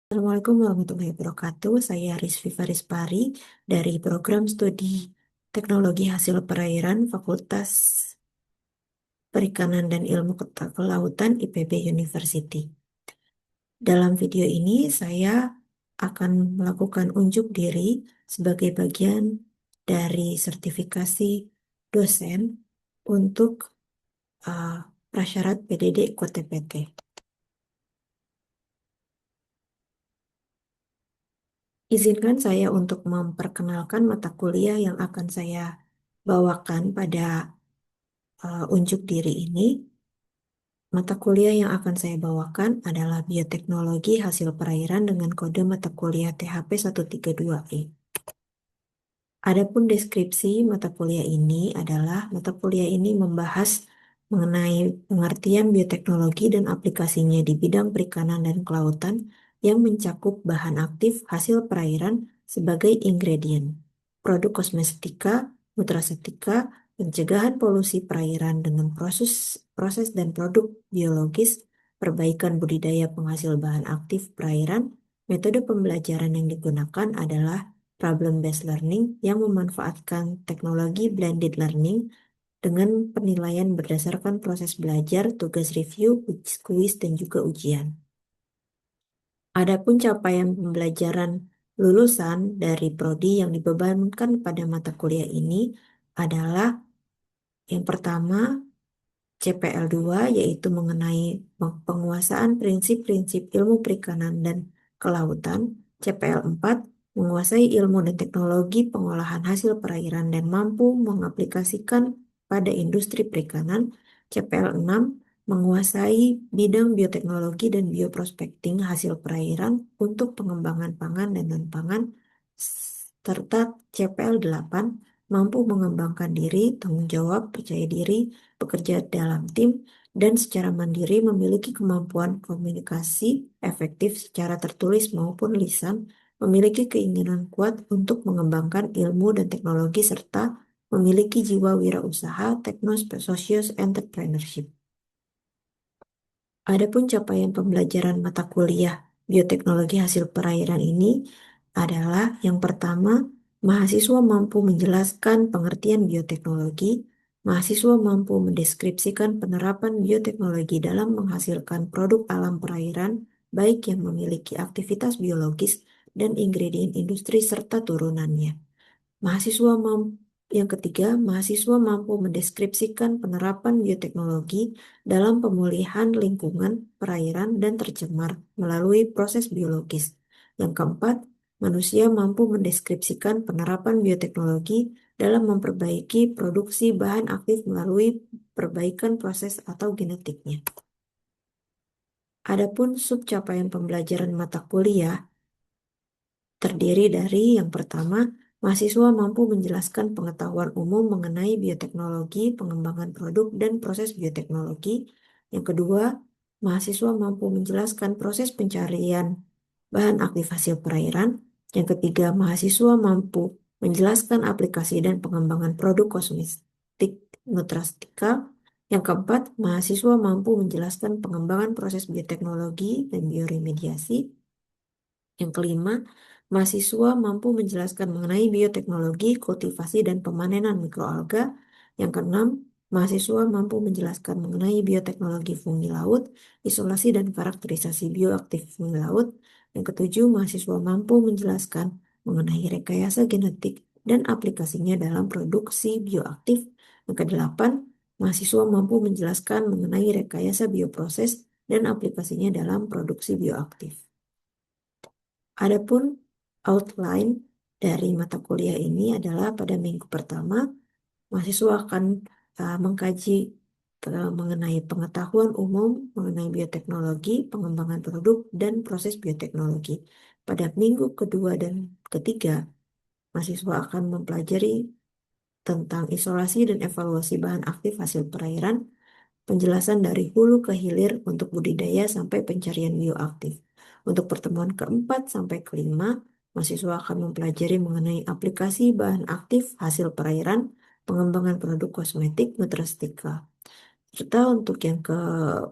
Assalamualaikum warahmatullahi wabarakatuh. Saya Rizvi Farispari dari Program Studi Teknologi Hasil Perairan Fakultas Perikanan dan Ilmu Kelautan IPB University. Dalam video ini saya akan melakukan unjuk diri sebagai bagian dari sertifikasi dosen untuk uh, prasyarat PDD IKOTPT. Izinkan saya untuk memperkenalkan mata kuliah yang akan saya bawakan pada unjuk diri ini. Mata kuliah yang akan saya bawakan adalah Bioteknologi Hasil Perairan dengan kode mata kuliah THP 132E. Adapun deskripsi mata kuliah ini adalah mata kuliah ini membahas mengenai pengertian bioteknologi dan aplikasinya di bidang perikanan dan kelautan yang mencakup bahan aktif hasil perairan sebagai ingredient, produk kosmetika, nutraseutika, pencegahan polusi perairan dengan proses proses dan produk biologis, perbaikan budidaya penghasil bahan aktif perairan. Metode pembelajaran yang digunakan adalah problem-based learning yang memanfaatkan teknologi blended learning dengan penilaian berdasarkan proses belajar, tugas review, kuis, dan juga ujian. Adapun capaian pembelajaran lulusan dari prodi yang dibebankan pada mata kuliah ini adalah yang pertama CPL 2 yaitu mengenai penguasaan prinsip-prinsip ilmu perikanan dan kelautan. CPL 4 menguasai ilmu dan teknologi pengolahan hasil perairan dan mampu mengaplikasikan pada industri perikanan. CPL 6 menguasai bidang bioteknologi dan bioprospecting hasil perairan untuk pengembangan pangan dan non-pangan. Serta CPL 8 mampu mengembangkan diri, tanggung jawab, percaya diri, bekerja dalam tim, dan secara mandiri memiliki kemampuan komunikasi efektif secara tertulis maupun lisan, memiliki keinginan kuat untuk mengembangkan ilmu dan teknologi, serta memiliki jiwa wirausaha, tekno-sosial entrepreneurship. Adapun capaian pembelajaran mata kuliah bioteknologi hasil perairan ini adalah yang pertama, mahasiswa mampu menjelaskan pengertian bioteknologi, mahasiswa mampu mendeskripsikan penerapan bioteknologi dalam menghasilkan produk alam perairan, baik yang memiliki aktivitas biologis dan ingredient industri serta turunannya. Mahasiswa mampu Yang ketiga, mahasiswa mampu mendeskripsikan penerapan bioteknologi dalam pemulihan lingkungan, perairan, dan tercemar melalui proses biologis. Yang keempat, manusia mampu mendeskripsikan penerapan bioteknologi dalam memperbaiki produksi bahan aktif melalui perbaikan proses atau genetiknya. Adapun subcapaian pembelajaran mata kuliah terdiri dari yang pertama, mahasiswa mampu menjelaskan pengetahuan umum mengenai bioteknologi, pengembangan produk, dan proses bioteknologi. Yang kedua, mahasiswa mampu menjelaskan proses pencarian bahan aktif hasil perairan. Yang ketiga, mahasiswa mampu menjelaskan aplikasi dan pengembangan produk kosmetik nutraseutika. Yang keempat, mahasiswa mampu menjelaskan pengembangan proses bioteknologi dan bioremediasi. Yang kelima, mahasiswa mampu menjelaskan mengenai bioteknologi, kultivasi, dan pemanenan mikroalga. Yang keenam, mahasiswa mampu menjelaskan mengenai bioteknologi fungi laut, isolasi dan karakterisasi bioaktif fungi laut. Yang ketujuh, mahasiswa mampu menjelaskan mengenai rekayasa genetik dan aplikasinya dalam produksi bioaktif. Yang kedelapan, mahasiswa mampu menjelaskan mengenai rekayasa bioproses dan aplikasinya dalam produksi bioaktif. Adapun outline dari mata kuliah ini adalah pada minggu pertama, mahasiswa akan mengkaji mengenai pengetahuan umum mengenai bioteknologi, pengembangan produk, dan proses bioteknologi. Pada minggu kedua dan ketiga, mahasiswa akan mempelajari tentang isolasi dan evaluasi bahan aktif hasil perairan, penjelasan dari hulu ke hilir untuk budidaya sampai pencarian bioaktif. Untuk pertemuan keempat sampai kelima, mahasiswa akan mempelajari mengenai aplikasi bahan aktif hasil perairan, pengembangan produk kosmetik, nutraseutika. Serta untuk yang ke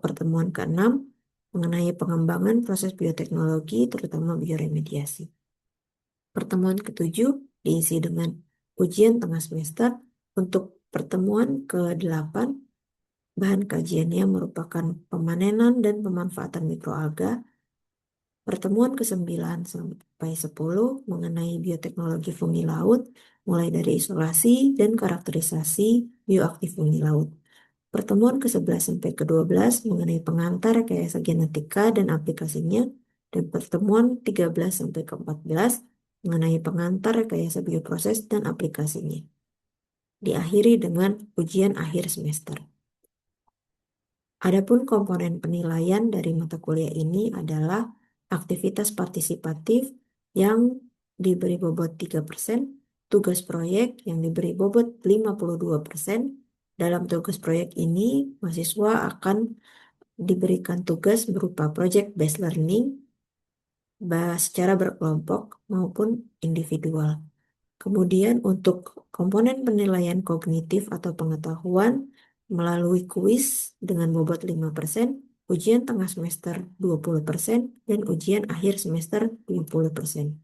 pertemuan keenam, mengenai pengembangan proses bioteknologi, terutama bioremediasi. Pertemuan ketujuh diisi dengan ujian tengah semester. Untuk pertemuan ke-8, bahan kajiannya merupakan pemanenan dan pemanfaatan mikroalga. Pertemuan ke-9 sampai 10 mengenai bioteknologi fungi laut, mulai dari isolasi dan karakterisasi bioaktif fungi laut. Pertemuan ke-11 sampai ke-12 mengenai pengantar rekayasa genetika dan aplikasinya, dan pertemuan 13 sampai ke-14 mengenai pengantar rekayasa bioproses dan aplikasinya. Diakhiri dengan ujian akhir semester. Adapun komponen penilaian dari mata kuliah ini adalah aktivitas partisipatif yang diberi bobot 3%, tugas proyek yang diberi bobot 52%. Dalam tugas proyek ini, mahasiswa akan diberikan tugas berupa project based learning secara berkelompok maupun individual. Kemudian untuk komponen penilaian kognitif atau pengetahuan melalui kuis dengan bobot 5%, ujian tengah semester 20%, dan ujian akhir semester 20%.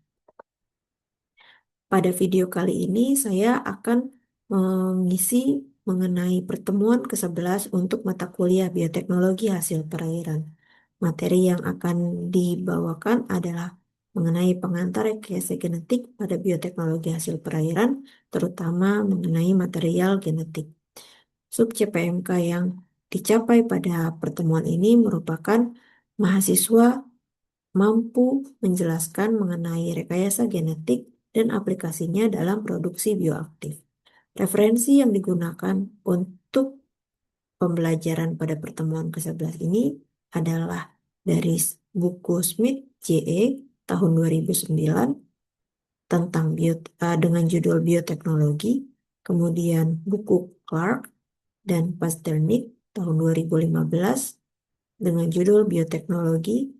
Pada video kali ini saya akan mengisi mengenai pertemuan ke-11 untuk mata kuliah bioteknologi hasil perairan. Materi yang akan dibawakan adalah mengenai pengantar rekayasa genetik pada bioteknologi hasil perairan, terutama mengenai material genetik. Sub CPMK yang dicapai pada pertemuan ini merupakan mahasiswa mampu menjelaskan mengenai rekayasa genetik dan aplikasinya dalam produksi bioaktif. Referensi yang digunakan untuk pembelajaran pada pertemuan ke-11 ini adalah dari buku Smith J.E. tahun 2009 tentang dengan judul bioteknologi, kemudian buku Clark dan Pasternak tahun 2015 dengan judul bioteknologi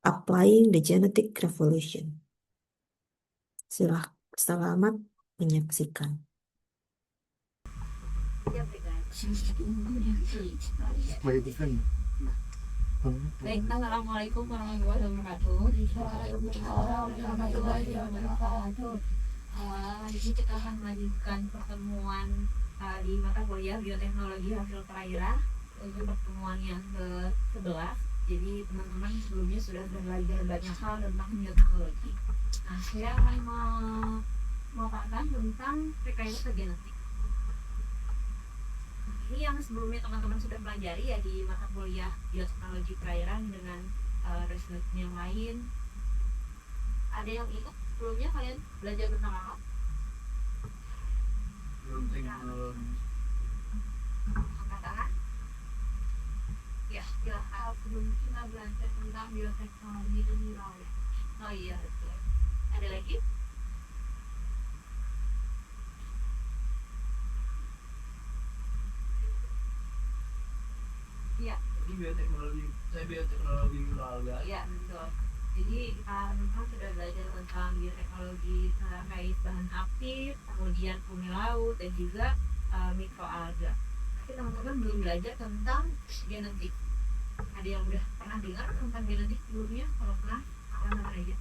Applying the Genetic Revolution. Selamat menyaksikan. Baik, assalamualaikum warahmatullahi wabarakatuh. Warahmatullahi wabarakatuh. Di sini kita akan melanjutkan pertemuan di mata kuliah bioteknologi hasil perairan untuk pertemuan yang ke-11. Jadi teman-teman sebelumnya sudah belajar banyak hal tentang bioteknologi. Nah, saya akan memaparkan tentang rekayasa genetik. Ini yang sebelumnya teman-teman sudah pelajari ya di mata kuliah bioteknologi perairan dengan resolusi yang lain. Ada yang ingat sebelumnya kalian belajar tentang apa? Angkat tangan. Ya, silahkan. Sebelum kita belajar tentang bioteknologi mineral. Oh iya, betul. Ada lagi? Iya. Ini bioteknologi mineralga. Iya, betul. Jadi kita memang sudah belajar tentang bioteknologi terkait bahan aktif, kemudian fungi laut dan juga mikroalga. Tapi teman-teman belum belajar tentang genetik. Ada yang udah pernah dengar tentang genetik sebelumnya? Kalau pernah, apa aja?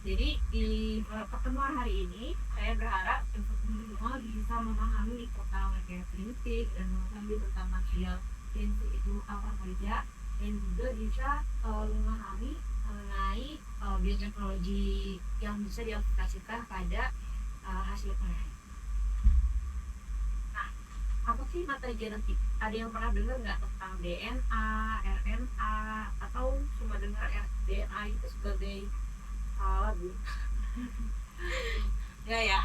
Jadi di pertemuan hari ini saya berharap untuk semua bisa memahami tentang rekayasa genetik dan mengetahui tentang material genetik itu apa saja, dan juga bisa memahami mengenai bioteknologi yang bisa diaplikasikan pada hasil penelitian. Nah, apa sih materi genetik? Ada yang pernah dengar nggak tentang DNA, RNA, atau cuma dengar DNA itu sebagai lagu? Enggak ya.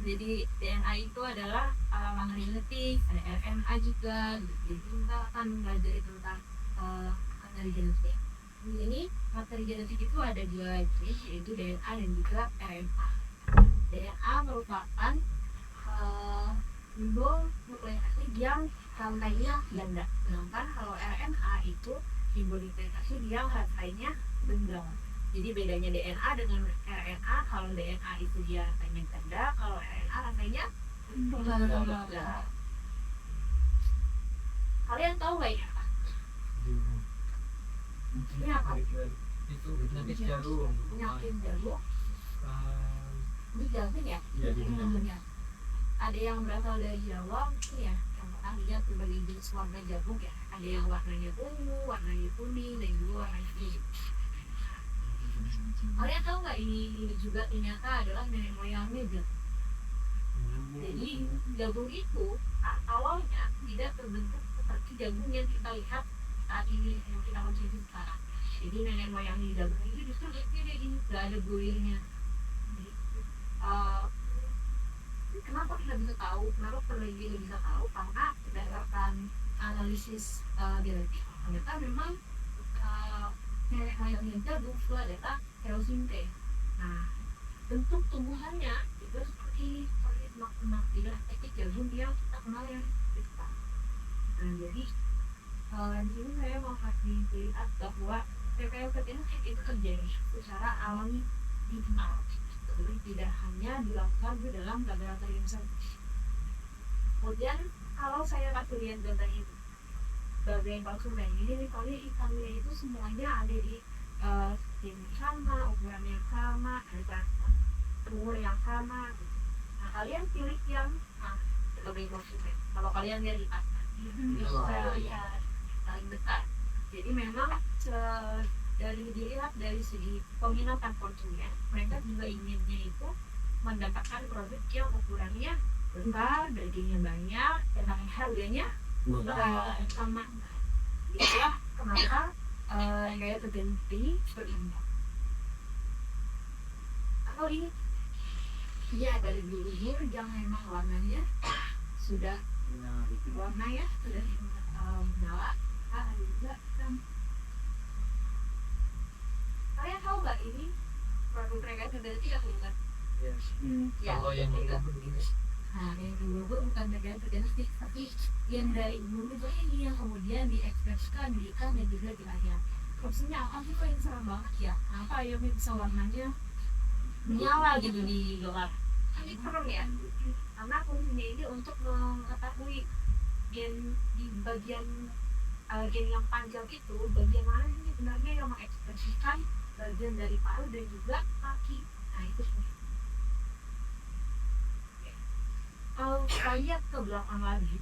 Jadi DNA itu adalah materi genetik, ada RNA juga. Jadi kita akan belajar tentang materi genetik. Di sini materi genetik itu ada dua jenis, yaitu DNA dan juga RNA. DNA merupakan simbol nukleik asid yang rantainya ganda. Sedangkan kalau RNA itu simbol nukleik asid yang rantainya tunggal. Jadi bedanya DNA dengan RNA, kalau DNA itu dia rantainya ganda, kalau RNA rantainya tunggal. Kalian tahu nggak ya? Ini apa? Itu penyakit jarum. Penyakit jarum. Itu jantung ya? Iya, Namanya. Ada yang berasal dari Jawa mungkin ya, yang pernah lihat berbagai jenis warna jagung ya. Ada yang warnanya ungu, warnanya kuning, dan juga warnanya biru. Kalian tahu nggak ini juga ternyata adalah nenek moyangnya jagung. Jadi jagung itu awalnya tidak terbentuk seperti jagung yang kita lihat saat ini yang kita konsumsi sekarang. Jadi nenek moyang di jagung itu justru kayak gini, nggak ada gulirnya. Jadi, kenapa kita bisa tahu? Kenapa peneliti bisa tahu? Karena berdasarkan analisis genetik, ternyata memang nenek moyangnya jagung itu adalah Helsinki. Nah, bentuk tumbuhannya itu seperti semak-semak tidak ekik jagung yang kita kenal yang kita. Nah, jadi di sini saya mau kasih lihat bahwa rekayasa genetik itu terjadi secara alami di tempat. Jadi tidak hanya dilakukan di dalam laboratorium saja. Kemudian kalau saya kasih lihat gambar ini, bagian konsumen ini misalnya ikannya itu semuanya ada di yang sama, ukuran yang sama, ada umur yang sama. Nah, kalian pilih yang lebih konsumen. Kalau kalian lihat di atas, paling besar. Jadi memang dari dilihat dari segi peminatan konsumen, mereka juga inginnya itu mendapatkan produk yang ukurannya besar, dagingnya banyak, dan harganya sama. Itulah kenapa gaya terganti berimbang. Kalau ini dia dari dulu yang memang warnanya sudah warna ya sudah menyala. Juga kalian tahu nggak ini produk mereka sudah tidak bukan? Ya, Kalau yang tidak. begini. Nah, yang dulu bukan bagian genetik, tapi yang dari dulu itu ini yang kemudian diekspresikan di ikan dan juga di ayam. Maksudnya apa sih kok yang serem banget ya? Apa ayamnya bisa warnanya menyala gitu di gelap? Ini serem ya? Karena fungsinya ini untuk mengetahui gen di bagian gen yang panjang itu bagian mana sih sebenarnya yang mengekspresikan bagian dari paru dan juga kaki. Nah itu kalau kita lihat ke belakang lagi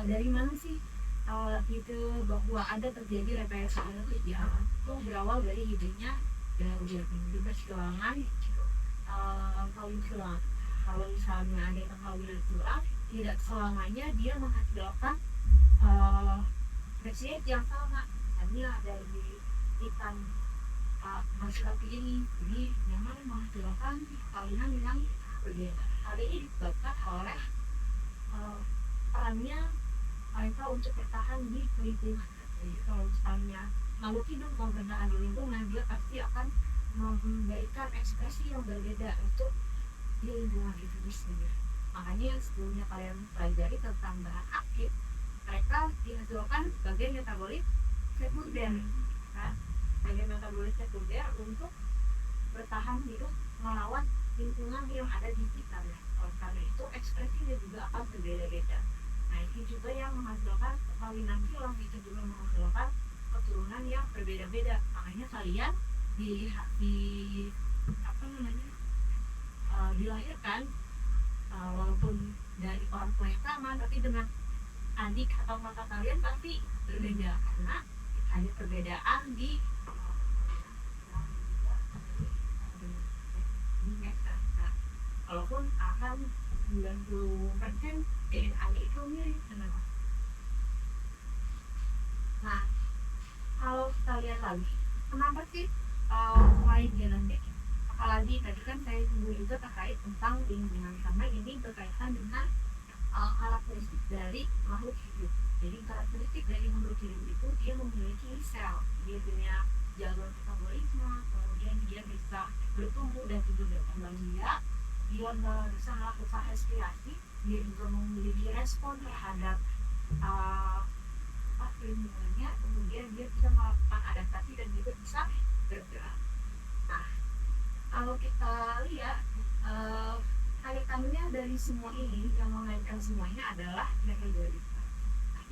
dari mana sih itu bahwa ada terjadi rekayasa genetik ya? Itu berawal dari idenya dari bebas tulangan kawin tulang. Kalau misalnya ada yang kawin tulang, tidak selamanya dia menghasilkan spesies yang sama. Hanya dari ikan hasil ini, jadi memang menghasilkan kawinan yang berbeda. Hal ini disebabkan oleh perannya mereka untuk bertahan di lingkungan. Jadi kalau misalnya makhluk hidup mau bertahan di lingkungan, dia pasti akan memberikan ekspresi yang berbeda untuk di lingkungan itu sendiri. Makanya sebelumnya kalian pelajari tentang bahan aktif, mereka dihasilkan sebagai metabolit sekunder, kan? Sebagai metabolit sekunder untuk bertahan hidup melawan lingkungan yang ada di sekitarnya. Karena itu ekspresinya juga akan berbeda-beda. Nah ini juga yang menghasilkan perkawinan silang, itu juga menghasilkan keturunan yang berbeda-beda. Makanya kalian dilahirkan walaupun dari orang tua yang sama, tapi dengan adik atau kakak kalian pasti berbeda karena ada perbedaan di walaupun akan 90% DNA itu mirip. Nah, kalau kita lihat lagi, kenapa sih mulai genetik? Apalagi tadi kan saya singgung juga terkait tentang lingkungan, karena ini berkaitan dengan karakteristik dari makhluk hidup. Jadi karakteristik dari makhluk hidup itu dia memiliki sel, dia punya jalur metabolisme, kemudian dia bisa bertumbuh dan juga berkembang biak, dia bisa melakukan respirasi, dia juga memiliki respon terhadap lingkungannya, kemudian dia bisa melakukan adaptasi dan juga bisa bergerak. Nah, kalau kita lihat kaitannya dari semua ini yang mengaitkan semuanya adalah metabolisme.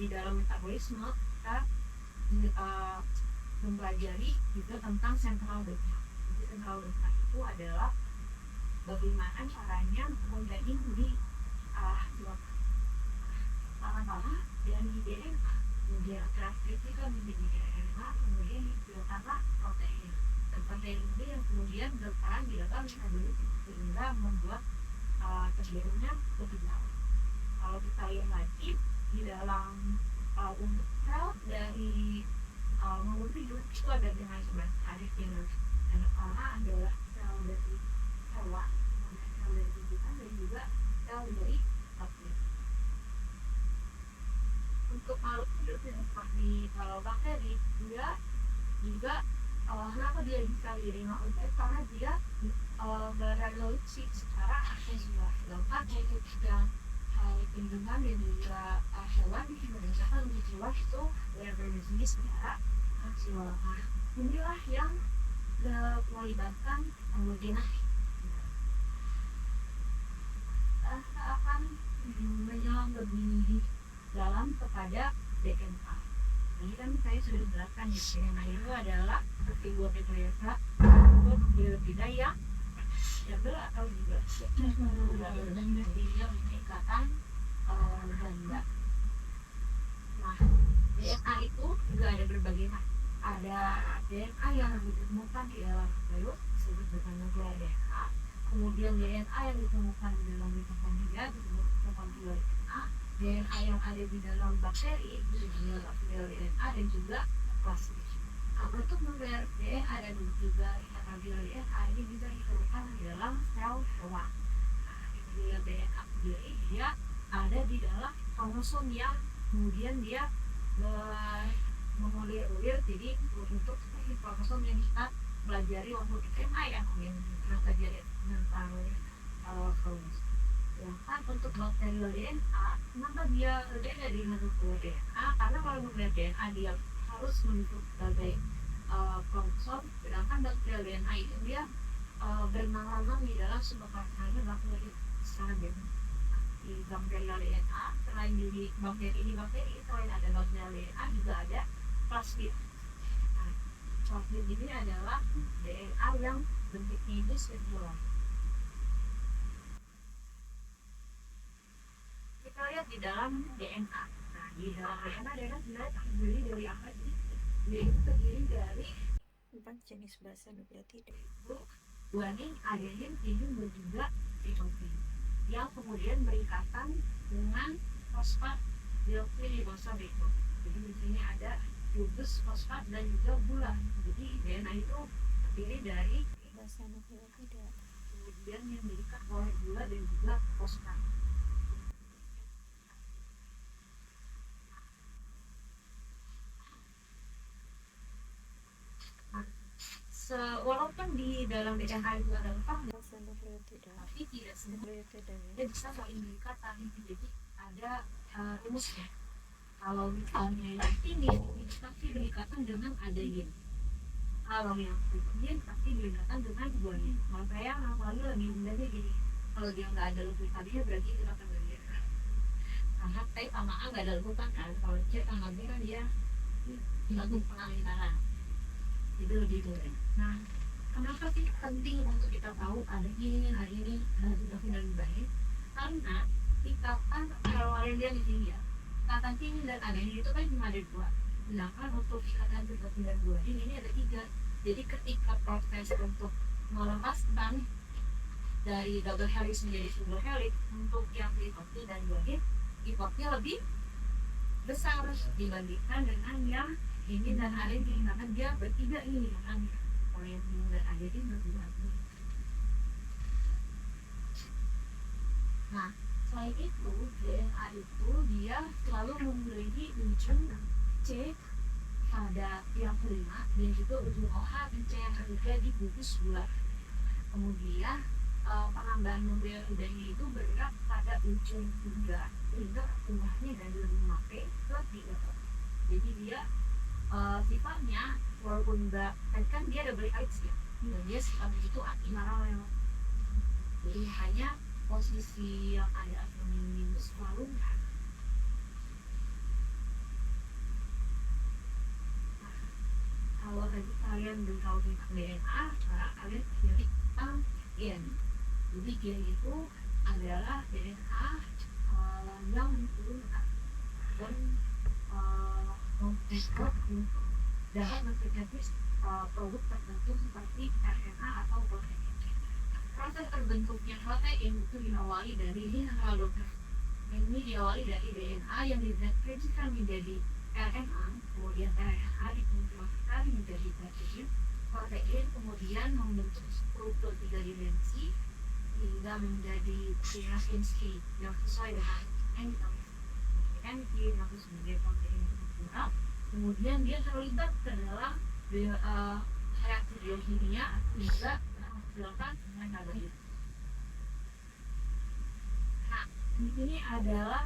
di dalam metabolisme kita mempelajari juga tentang sentral dogma. Jadi sentral dogma itu adalah bagaimana caranya protein di lama-lama dari DNA, kemudian transkripsikan menjadi RNA, kemudian dihasilkanlah protein. Dan protein ini yang kemudian berperan di dalam metabolisme sehingga membuat terjadinya kekebalan. Kalau kita lihat lagi di dalam untuk sel dari nomor 7 itu ada mekanisme. Ada yang pertama adalah sel dari hewan, sel dari tubuhan, dan juga sel dari bakteri. Untuk makhluk hidup yang seperti bakteri dia juga kenapa dia bisa direnaukan, karena dia berevolusi secara asexual. Sedangkan untuk yang tumbuhan dan juga hewan menggunakan lebih jelas itu berevolusi secara asexual. Inilah yang melibatkan genetik. Kita akan menyelam lebih dalam kepada DNA. Ini kan saya sudah jelaskan ya, DNA itu adalah figur rekayasa berbeda yang double atau juga sehingga meningkatkan ganda. Nah, DNA itu juga ada berbagai macam. Ada DNA yang ditemukan di dalam virus disebut dengan nuklear DNA. Kemudian DNA yang ditemukan di dalam mitokondria disebut mitokondrial DNA. DNA yang ada di dalam bakteri disebut bakterial DNA dan juga plasmid. Nah, untuk nuklear DNA dan juga mitokondrial DNA ini bisa ditemukan di dalam sel hewan. Nuklear DNA sendiri dia ada di dalam kromosom yang kemudian dia mengulir-ulir jadi bentuk seperti kromosom yang kita pelajari waktu SMA yang pernah pelajari tentang kromosom. Sedangkan untuk bakterial DNA, kenapa dia beda dari nuklear DNA? Karena kalau nuklear DNA dia harus membentuk sebagai kromosom, sedangkan bakterial DNA itu dia bermanglang di dalam sebuah bakteri sangat bebas. Di bakterial DNA selain di bakteri selain ada bakterial DNA juga ada plasmid. Nah, plasmid ini adalah DNA yang bentuknya itu sirkular. Kita lihat di dalam DNA. Nah, di dalam DNA sebenarnya terdiri dari apa sih? Dia itu terdiri dari 4 jenis basa nukleotida. guanin, adenin, timin, dan juga ribosine yang kemudian berikatan dengan fosfat deoksiribosa beko. Jadi di sini ada gugus, fosfat, dan juga gula. Jadi DNA itu terdiri dari Basa nukleotida. kemudian yang diikat oleh gula dan juga fosfat. Walaupun di dalam DNA itu ada 4 Basa nukleotida. tapi tidak semua Nukleotida dia bisa saling diikat. Jadi ada rumusnya. Kalau misalnya yang ini pasti berikatan dengan adenin. Kalau yang ini pasti berikatan dengan guanin. Kalau saya lalu lebih mudahnya gini, kalau dia nggak ada lekuitannya berarti itu akan berbeda. Karena T sama A nggak ada lekuitan kan, kalau C sama B kan dia langsung pengalihan. Itu lebih mudah. Nah, kenapa sih penting untuk kita tahu adenin, dan baik? Karena ikatan kalau dia di sini ya, ikatan timin dan adenin itu kan cuma ada 2. Sedangkan untuk ikatan timin dan guanin ini ada 3. Jadi ketika proses untuk melepaskan dari double helix menjadi single helix untuk yang triphosphate dan guanin, effortnya lebih besar dibandingkan dengan yang ini dan adenin, karena dia bertiga ini kan. Kalau yang timin dan adenin berdua. Nah, selain itu DNA itu dia selalu memiliki ujung C pada yang kelima dan juga ujung OH dan C yang ketiga di gugus gula. Kemudian penambahan nukleotidanya itu bergerak pada ujung 3 sehingga jumlahnya dari 5P ke 3. Jadi dia sifatnya walaupun enggak kan dia double helix ya, dan dia sifatnya itu antiparalel. Jadi hanya posisi yang ada atomnya itu selalu kalian tahu tentang DNA, kalian cari tentang gen. Jadi gen itu adalah DNA yang digunakan dan untuk dapat mensintesis produk tertentu seperti RNA atau protein. Proses terbentuknya protein itu diawali dari DNA. Ini diawali dari DNA yang ditranskripsikan menjadi RNA, kemudian RNA dikonvertasi menjadi protein, kemudian membentuk struktur 3 dimensi hingga menjadi DNA inscrit yang sesuai dengan enzim atau sebagai protein struktural. Kemudian dia terlibat ke dalam reaksi biokimia hingga menghasilkan karbohidrat. Nah, di sini adalah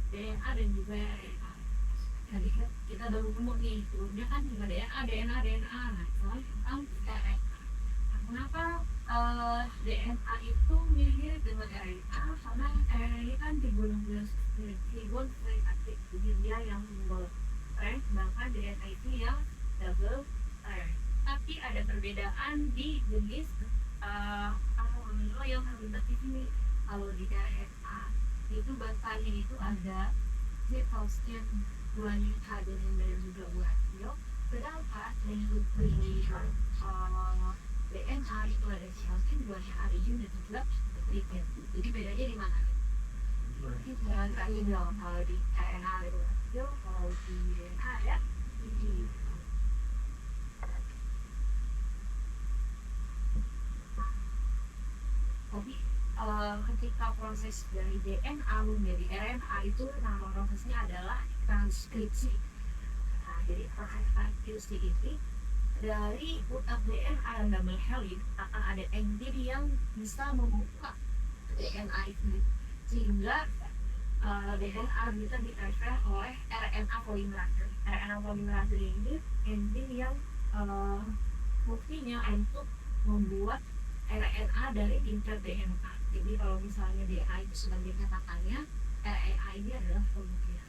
DNA dan juga RNA. Jadi kita baru ketemu nih, sebelumnya kan cuma DNA. Nah, sekarang tentang RNA. Nah, kenapa DNA itu mirip dengan RNA? Karena RNA ini kan tribun aktif, jadi dia yang single strand, sedangkan DNA itu yang double strand. Tapi ada perbedaan di jenis asam amino yang terlibat di sini. Kalau di RNA itu bahannya itu ada cytosine, guanin, adenin, dan juga uracil. Sedangkan di DNA itu ada cytosine, guanin, adenin, dan juga lipid. Jadi bedanya di mana? Jangan kasih dong, kalau di RNA ada uracil, kalau di DNA ada lipid. Tapi ketika proses dari DNA menjadi RNA itu nama prosesnya adalah transkripsi. Nah, jadi proses transkripsi ini dari utak DNA yang double helix akan ada enzim yang bisa membuka DNA itu sehingga DNA bisa ditransfer oleh RNA polimerase. RNA polimerase ini enzim yang fungsinya untuk membuat RNA dari inter DNA. Jadi kalau misalnya DNA itu sebagai cetakannya, RNA ini adalah produknya.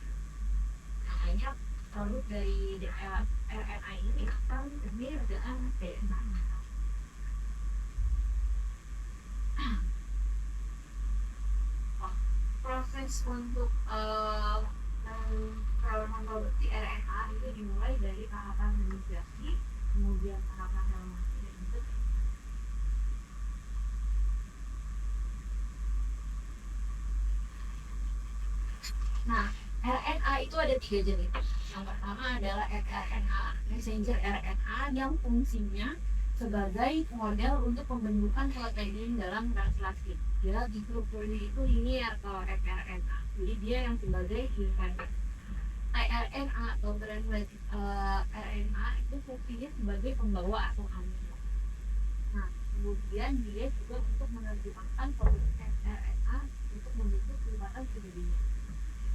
Makanya produk dari RNA ini akan mirip dengan DNA. Proses untuk memproduksi RNA itu dimulai dari tahapan negosiasi, kemudian tahapan fermentasi dan bentuk. Nah, RNA itu ada 3 jenis. Yang pertama adalah rRNA, messenger RNA, yang fungsinya sebagai model untuk pembentukan protein dalam translasi. Dia di strukturnya itu linear kalau rRNA. Jadi dia yang sebagai inverter. tRNA atau translate RNA itu fungsinya sebagai pembawa atau amino. Nah, kemudian dia juga untuk menerjemahkan protein RNA untuk membentuk kelembapan sebelumnya.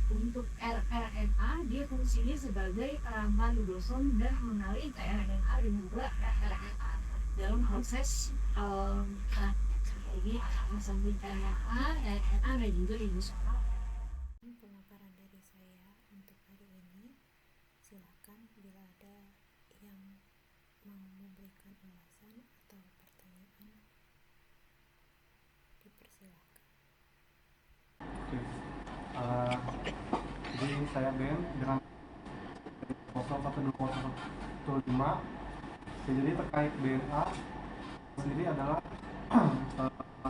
Untuk rRNA, dia fungsinya sebagai kerangka ribosom dan mengenali tRNA dan juga rRNA dalam proses ini mensamping RNA, RNA dan juga ribosom. Pemaparan dari saya untuk hari ini. Silakan bila ada yang mau memberikan ulasan atau pertanyaan, dipersilakan. Oke. Jadi saya Ben dengan 012015. Jadi terkait DNA sendiri adalah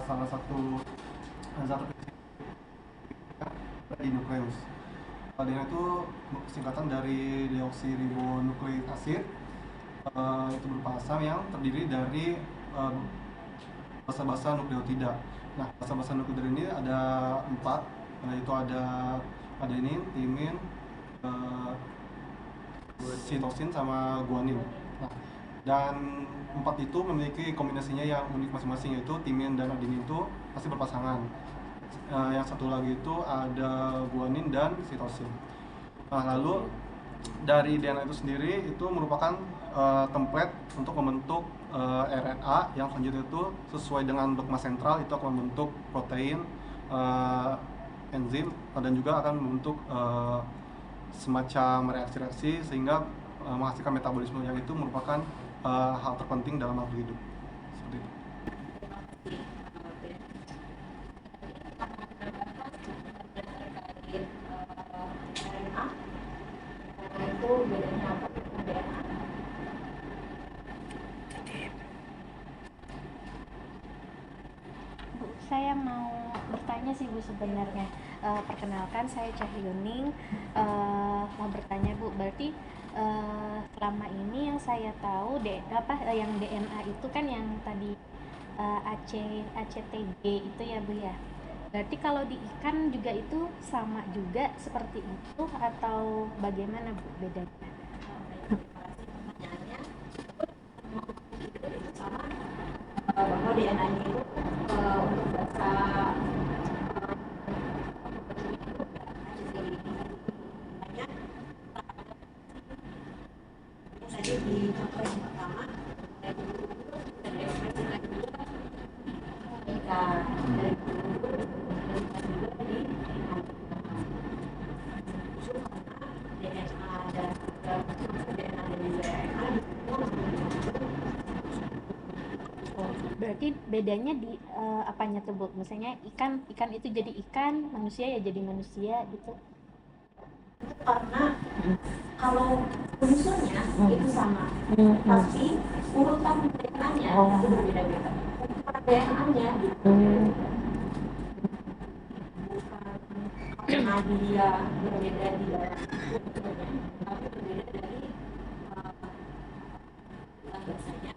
salah satu zat di nukleus. DNA itu singkatan dari deoksiribonukleik asid. Itu berupa asam yang terdiri dari basa-basa nukleotida. Nah, basa-basa nukleotida ini ada 4, yaitu ada adenin, timin, sitosin sama guanin. Nah, dan 4 itu memiliki kombinasinya yang unik masing-masing, yaitu timin dan adenin itu pasti berpasangan. Yang satu lagi itu ada guanin dan sitosin. Nah, lalu dari DNA itu sendiri itu merupakan template untuk membentuk RNA yang selanjutnya itu sesuai dengan dogma sentral itu akan membentuk protein, enzim, dan juga akan membentuk semacam reaksi-reaksi sehingga menghasilkan metabolisme yang itu merupakan hal terpenting dalam makhluk hidup. Seperti itu. Itu bedanya apa dengan DNA? Bu, saya mau bertanya sih Bu sebenarnya. Perkenalkan saya Cahyuning. Mau bertanya Bu, berarti selama ini yang saya tahu yang DNA itu kan yang tadi ACTG itu ya Bu ya. Berarti kalau di ikan juga itu sama juga seperti itu atau bagaimana Bu bedanya? Pertanyaannya sama bahwa DNA-nya itu untuk bahasa tadi di contoh yang pertama ikan dari Berarti bedanya di apanya tuh Bu? Misalnya ikan itu jadi ikan, manusia ya jadi manusia gitu. karena kalau unsurnya itu sama, tapi urutan DNA-nya itu berbeda-beda. Urutan DNA-nya gitu. Bukan karena dia berbeda di dalam tubuhnya, tapi berbeda dari bahasanya.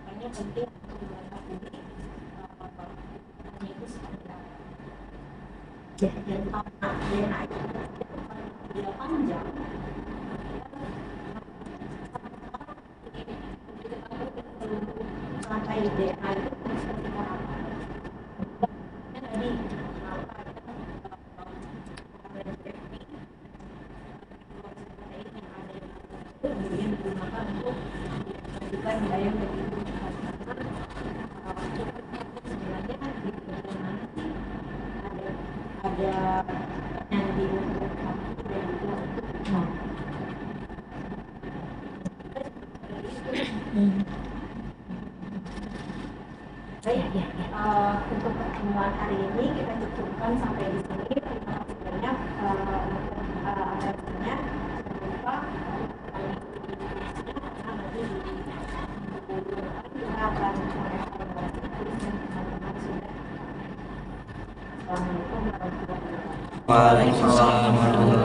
Makanya penting untuk mengetahui DNA itu seperti apa. Dan karena DNA itu dia panjang, rantai DNA itu seperti apa? Tadi kemudian digunakan untuk menunjukkan daya lebih cepat sebenarnya di bagian mana sih ada yang di untuk kaki dan juga untuk baik, untuk pertemuan hari ini kita cukupkan sampai di sini. Terima kasih banyak atasnya. Jangan lupa karena nanti di minggu depan kita akan mengevaluasi tulis yang teman-teman sudah. Assalamualaikum warahmatullahi wabarakatuh. Waalaikumsalam warahmatullahi